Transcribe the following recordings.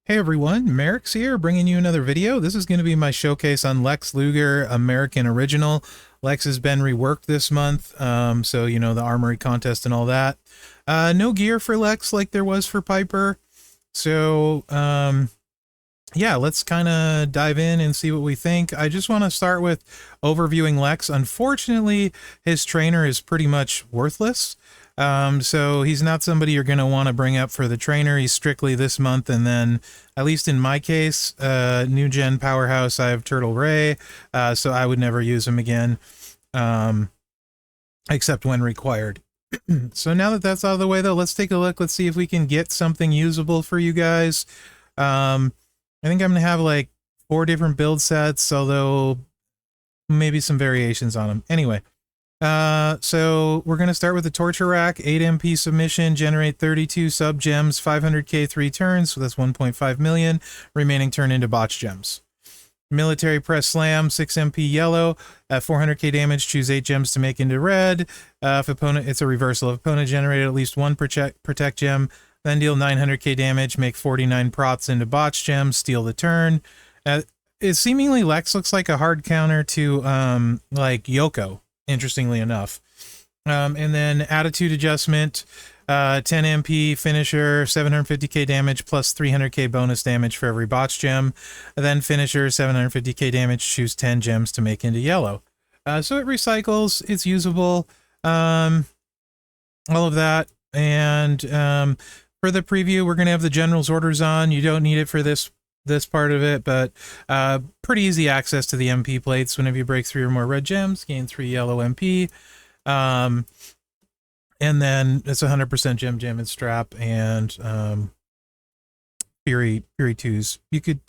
Hey everyone, Mherex here, bringing you another video. This is going to be my showcase on Lex Luger American Original. Lex has been reworked this month, so you know, the armory contest and all that. No gear for Lex like there was for Piper. So, yeah, let's kind of dive in and see what we think. I just want to start with overviewing Lex. Unfortunately, his trainer is pretty much worthless. So he's not somebody you're going to want to bring up for the trainer. He's strictly this month, and then, at least in my case, new gen powerhouse, I have Turtle Ray, so I would never use him again, except when required. So now that that's out of the way, though, let's take a look. Let's see if we can get something usable for you guys. I think I'm going to have like 4 different build sets, although maybe some variations on them. Anyway. So we're going to start with the Torture Rack, 8 MP submission, generate 32 sub gems, 500k 3 turns, so that's 1.5 million, remaining turn into botch gems. Military Press Slam, 6 MP yellow, at 400k damage, choose 8 gems to make into red. If opponent, it's a reversal. If opponent generated at least 1 protect gem, then deal 900k damage, make 49 prots into botch gems, steal the turn. It seemingly Lex looks like a hard counter to like Yoko, interestingly enough. And then attitude adjustment, 10 MP finisher, 750k damage plus 300k bonus damage for every botch gem. And then finisher, 750k damage, choose 10 gems to make into yellow. So it recycles, it's usable, all of that. And for the preview, we're going to have the general's orders on. You don't need it for this part of it, but pretty easy access to the MP plates. Whenever you break 3 or more red gems, gain 3 yellow MP. And then it's 100% gem and strap, and Fury 2s. You could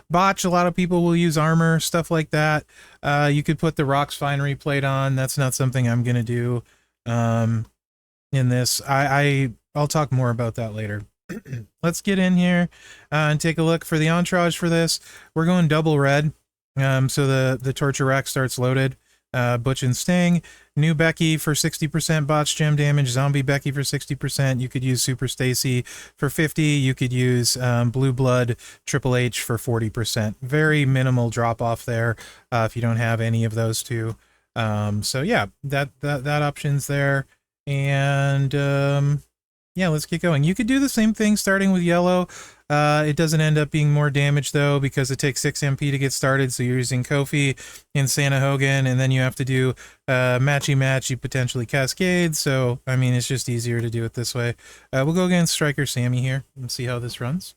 botch, a lot of people will use armor, stuff like that. You could put the Rocks Finery plate on. That's not something I'm going to do in this. I'll talk more about that later. Let's get in here and take a look for the entourage for this. We're going double red, so the Torture Rack starts loaded. Butch and Sting, new Becky for 60% botch gem damage, zombie Becky for 60%. You could use Super Stacy for 50. You could use Blue Blood Triple H for 40%. Very minimal drop off there if you don't have any of those two. So yeah, that option's there. And yeah, let's get going. You could do the same thing starting with yellow. It doesn't end up being more damage, though, because it takes 6 MP to get started, so you're using Kofi and Santa Hogan, and then you have to do matchy-matchy, potentially Cascade, so, I mean, it's just easier to do it this way. We'll go against Striker Sammy here and see how this runs.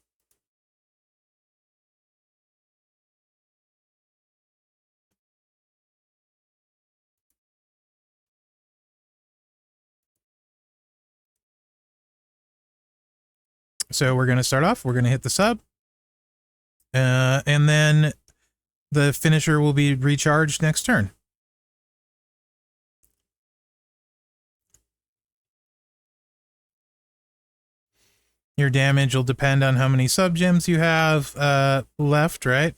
So we're going to start off, we're going to hit the sub, and then the finisher will be recharged next turn. Your damage will depend on how many sub gems you have left, right?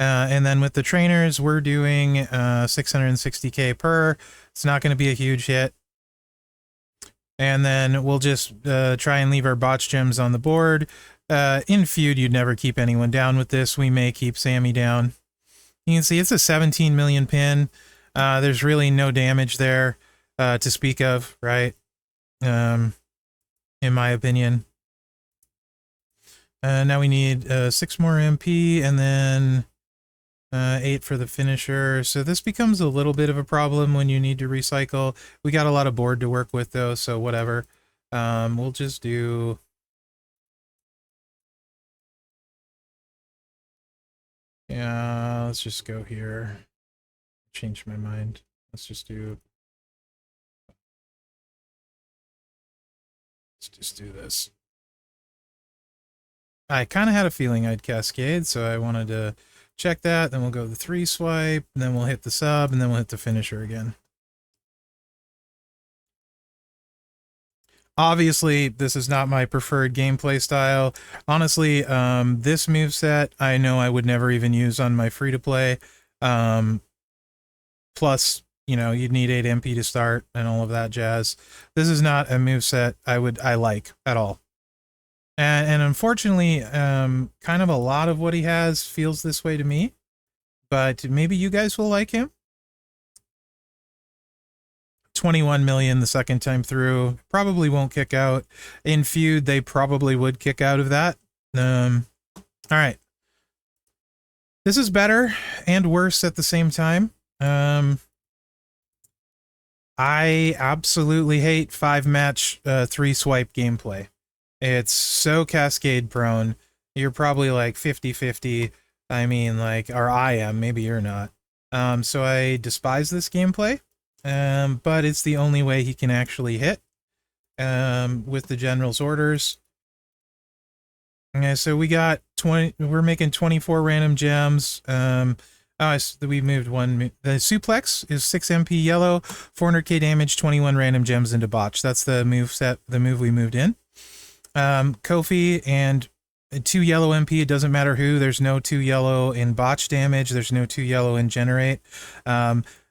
And then with the trainers, we're doing 660k per. It's not going to be a huge hit. And then we'll just try and leave our botch gems on the board. In feud, you'd never keep anyone down with this. We may keep Sammy down. You can see it's a 17 million pin. There's really no damage there to speak of, right? In my opinion. Now we need 6 more MP and then 8 for the finisher. So this becomes a little bit of a problem when you need to recycle. We got a lot of board to work with, though, so whatever. We'll just do... Yeah, let's just go here. Change my mind. Let's just do... Let's just do this. I kind of had a feeling I'd Cascade, so I wanted to check that. Then we'll go the 3 swipe, and then we'll hit the sub, and then we'll hit the finisher again. Obviously, this is not my preferred gameplay style. Honestly, this moveset, I know I would never even use on my free-to-play. Plus, you know, you'd need 8 MP to start and all of that jazz. This is not a moveset I like at all. And unfortunately, kind of a lot of what he has feels this way to me, but maybe you guys will like him. 21 million the second time through. Probably won't kick out. In Feud, they probably would kick out of that. All right. This is better and worse at the same time. I absolutely hate 5-match 3-swipe gameplay. It's so cascade prone. You're probably like 50-50. I mean, like, or I am, maybe you're not. So I despise this gameplay. But it's the only way he can actually hit with the general's orders. Okay, so we got 20, we're making 24 random gems. We moved one. The suplex is 6 MP yellow, 400k damage, 21 random gems into botch. That's the move set, the move we moved in. Kofi and 2 yellow MP, it doesn't matter who. There's no 2 yellow in botch damage. There's no 2 yellow in generate.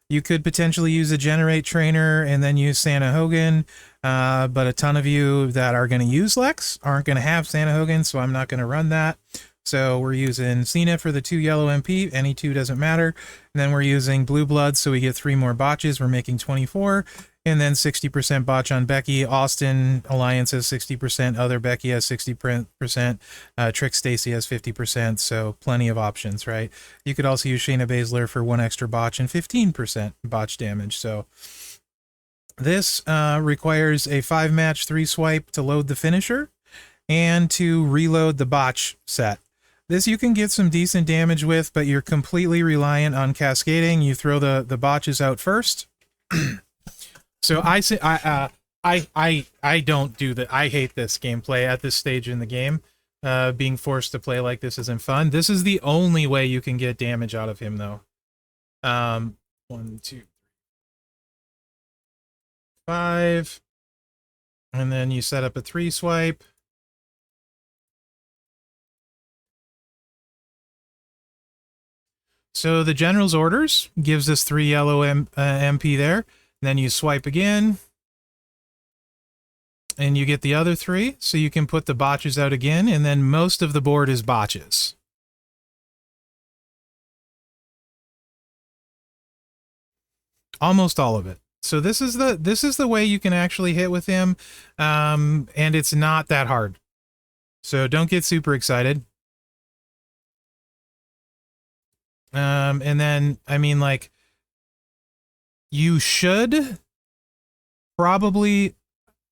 You could potentially use a generate trainer and then use Santa Hogan, but a ton of you that are going to use Lex aren't going to have Santa Hogan, so I'm not going to run that. So we're using Cena for the 2 yellow MP. Any 2 doesn't matter. And then we're using Blue Blood, so we get 3 more botches. We're making 24. And then 60% botch on Becky. Austin Alliance has 60%. Other Becky has 60%. Trick Stacy has 50%. So plenty of options, right? You could also use Shayna Baszler for 1 extra botch and 15% botch damage. So this requires a 5-match 3-swipe to load the finisher and to reload the botch set. This you can get some decent damage with, but you're completely reliant on cascading. You throw the botches out first. So I don't do that. I hate this gameplay at this stage in the game. Being forced to play like this isn't fun. This is the only way you can get damage out of him, though. 1, 2, 5, and then you set up a 3-swipe. So the general's orders gives us 3 yellow MP there. And then you swipe again. And you get the other 3. So you can put the botches out again. And then most of the board is botches. Almost all of it. So this is the way you can actually hit with him. And it's not that hard. So don't get super excited. And then, I mean, like, you should probably,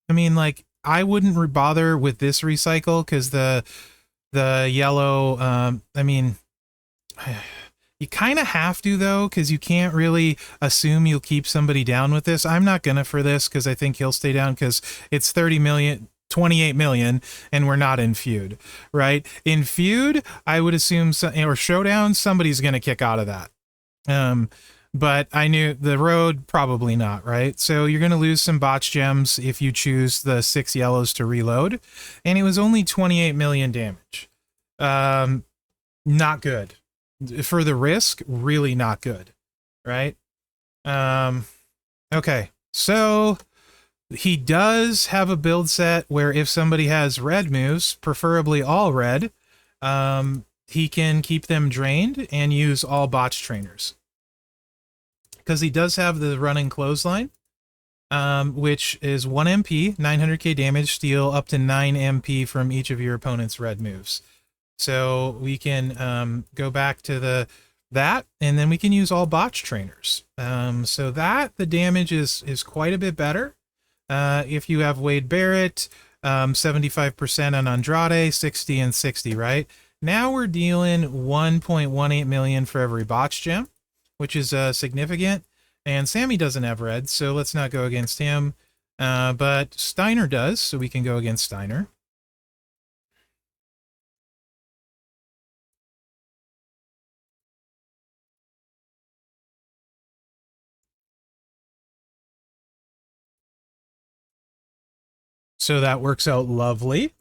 I mean, like, I wouldn't bother with this recycle because the yellow, I mean, you kind of have to, though, because you can't really assume you'll keep somebody down with this. I'm not gonna for this because I think he'll stay down because it's 30 million. 28 million, and we're not in Feud, right? In Feud, I would assume, or Showdown, somebody's going to kick out of that. But I knew the road, probably not, right? So you're going to lose some botch gems if you choose the 6 yellows to reload, and it was only 28 million damage. Not good. For the risk, really not good, right? Okay, so he does have a build set where if somebody has red moves, preferably all red, he can keep them drained and use all botch trainers. Because he does have the running clothesline, which is 1 MP, 900k damage, steal up to 9 MP from each of your opponent's red moves. So we can go back to that, and then we can use all botch trainers. So that, the damage is quite a bit better. If you have Wade Barrett, 75% on Andrade, 60 and 60, right? Now we're dealing 1.18 million for every botch gem, which is significant. And Sammy doesn't have red, so let's not go against him. But Steiner does, so we can go against Steiner. So that works out lovely.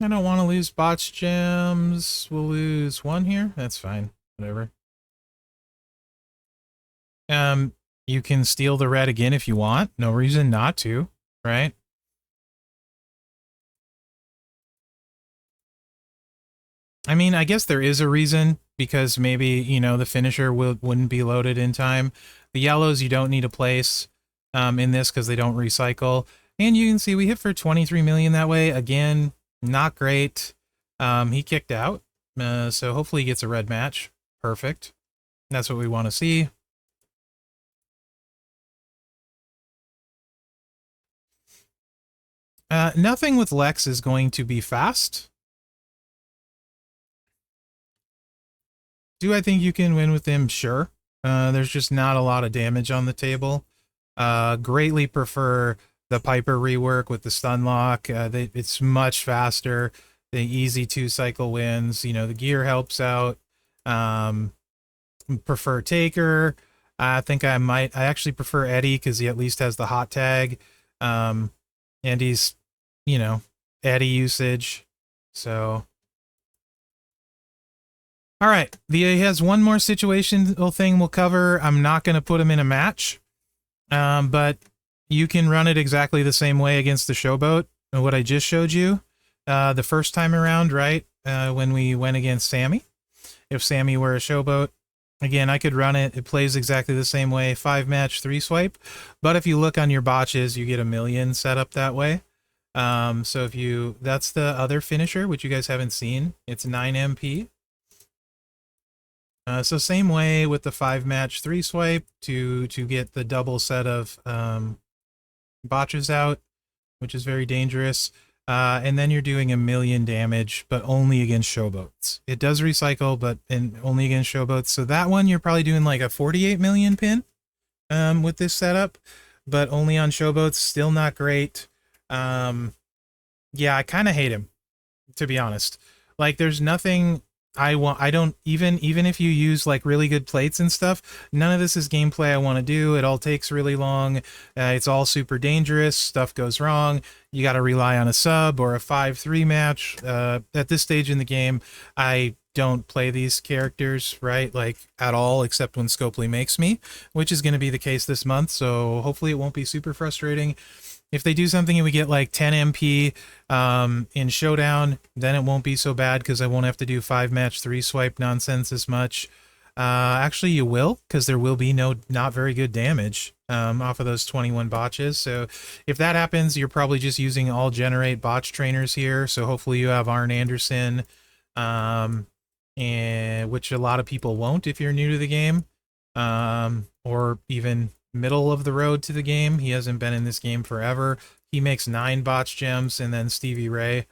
I don't want to lose botch gems. We'll lose one here. That's fine. Whatever. You can steal the red again if you want. No reason not to, right? I mean, I guess there is a reason, because maybe, you know, the finisher wouldn't be loaded in time. The yellows you don't need to place in this because they don't recycle. And you can see we hit for 23 million that way. Again, not great. He kicked out, so hopefully he gets a red match. Perfect. That's what we want to see. Nothing with Lex is going to be fast. Do I think you can win with him? Sure. There's just not a lot of damage on the table. Greatly prefer the Piper rework with the stun lock. It's much faster. The easy 2-cycle wins. You know, the gear helps out. Prefer Taker. I think I actually prefer Eddie because he at least has the hot tag. And he's, you know, Eddie usage. So... All right, he has one more situational thing we'll cover. I'm not going to put him in a match, but you can run it exactly the same way against the Showboat, what I just showed you the first time around, right, when we went against Sammy. If Sammy were a Showboat, again, I could run it. It plays exactly the same way, 5-match, 3-swipe. But if you look on your botches, you get 1 million set up that way. So if you, that's the other finisher, which you guys haven't seen. It's 9 MP. So same way with the 5-match 3-swipe to get the double set of botches out, which is very dangerous. And then you're doing 1 million damage, but only against Showboats. It does recycle, but only against Showboats. So that one you're probably doing like a 48 million pin with this setup, but only on Showboats. Still not great. Yeah, I kind of hate him, to be honest. Like, there's nothing... I don't even if you use like really good plates and stuff, none of this is gameplay I want to do. It all takes really long. It's all super dangerous. Stuff goes wrong. You got to rely on a sub or a 5-3 match. At this stage in the game, I don't play these characters, right? Like at all, except when Scopely makes me, which is going to be the case this month. So hopefully it won't be super frustrating. If they do something and we get like 10 MP in Showdown, then it won't be so bad because I won't have to do 5-match 3-swipe nonsense as much. Actually, you will, because there will be not very good damage off of those 21 botches. So if that happens, you're probably just using all generate botch trainers here. So hopefully you have Arn Anderson, and which a lot of people won't if you're new to the game, or even middle of the road to the game. He hasn't been in this game forever. He makes 9 botch gems, and then Stevie Ray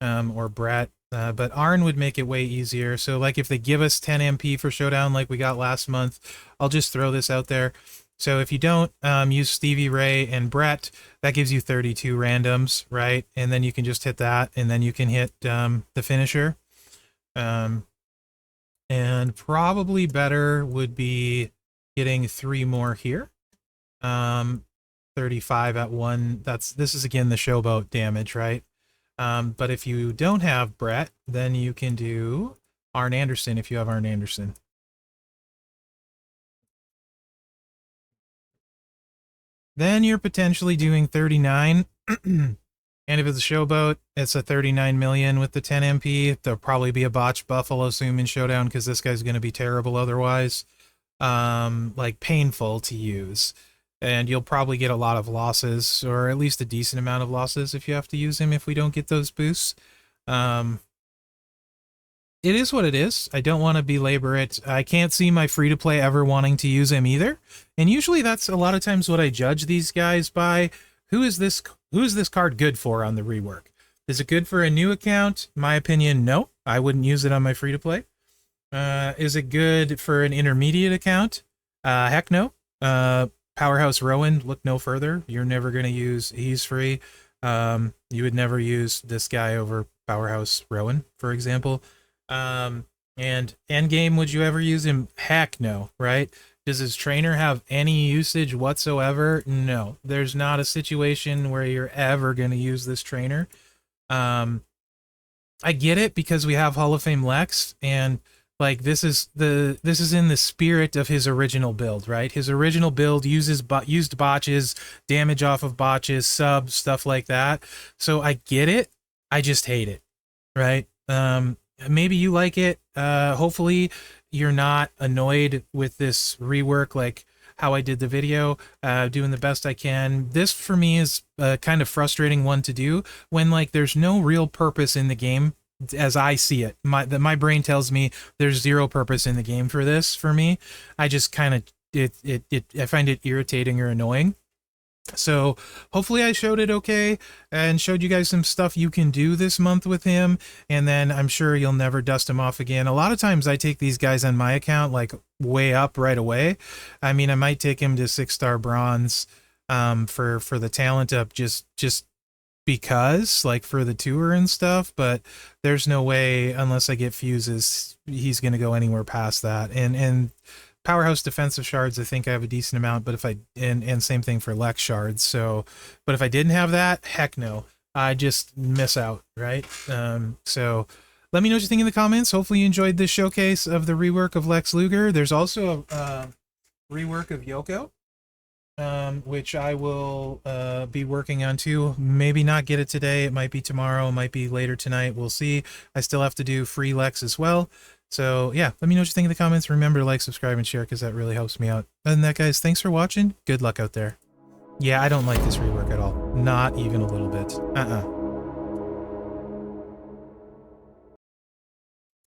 or Brett. But Arn would make it way easier. So like if they give us 10 MP for Showdown like we got last month, I'll just throw this out there. So if you don't use Stevie Ray and Brett, that gives you 32 randoms, right? And then you can just hit that, and then you can hit the finisher. And probably better would be getting 3 more here. 35 at 1. This is again the Showboat damage, right? But if you don't have Brett, then you can do Arn Anderson if you have Arn Anderson. Then you're potentially doing 39. And if it's a Showboat, it's a 39 million with the 10 MP. There'll probably be a botch Buffalo Zoom in Showdown because this guy's going to be terrible otherwise. Like painful to use. And you'll probably get a lot of losses, or at least a decent amount of losses if you have to use him if we don't get those boosts. It is what it is. I don't want to belabor it. I can't see my free-to-play ever wanting to use him either. And usually that's a lot of times what I judge these guys by. Who is this card good for on the rework? Is it good for a new account? My opinion, no. I wouldn't use it on my free-to-play. Is it good for an intermediate account? Heck no. Powerhouse Rowan, look no further. You're never going to use, he's free. You would never use this guy over Powerhouse Rowan, for example. And endgame, would you ever use him? Heck no, right? Does his trainer have any usage whatsoever? No. There's not a situation where you're ever going to use this trainer. I get it because we have Hall of Fame Lex, and like this is in the spirit of his original build, right? His original build uses used botches, damage off of botches, subs, stuff like that. So I get it. I just hate it, right? Maybe you like it. Hopefully you're not annoyed with this rework, like how I did the video, doing the best I can. This for me is a kind of frustrating one to do when like there's no real purpose in the game as I see it. My brain tells me there's zero purpose in the game for this for me. I just kind of I find it irritating or annoying. So hopefully I showed it okay and showed you guys some stuff you can do this month with him, and then I'm sure you'll never dust him off again. A lot of times I take these guys on my account like way up right away. I mean, I might take him to 6-star bronze for the talent up just because, like, for the tour and stuff, but there's no way unless I get fuses he's going to go anywhere past that. And Powerhouse defensive shards, I think I have a decent amount, but if I, and same thing for Lex shards. So, but if I didn't have that, heck no, I just miss out, right? So let me know what you think in the comments. Hopefully you enjoyed this showcase of the rework of Lex Luger. There's also a rework of Yoko, which I will be working on too. Maybe not get it today. It might be tomorrow. It might be later tonight. We'll see. I still have to do free Lex as well. So yeah, let me know what you think in the comments. Remember to like, subscribe, and share because that really helps me out. Other than that, guys, thanks for watching. Good luck out there. Yeah, I don't like this rework at all. Not even a little bit.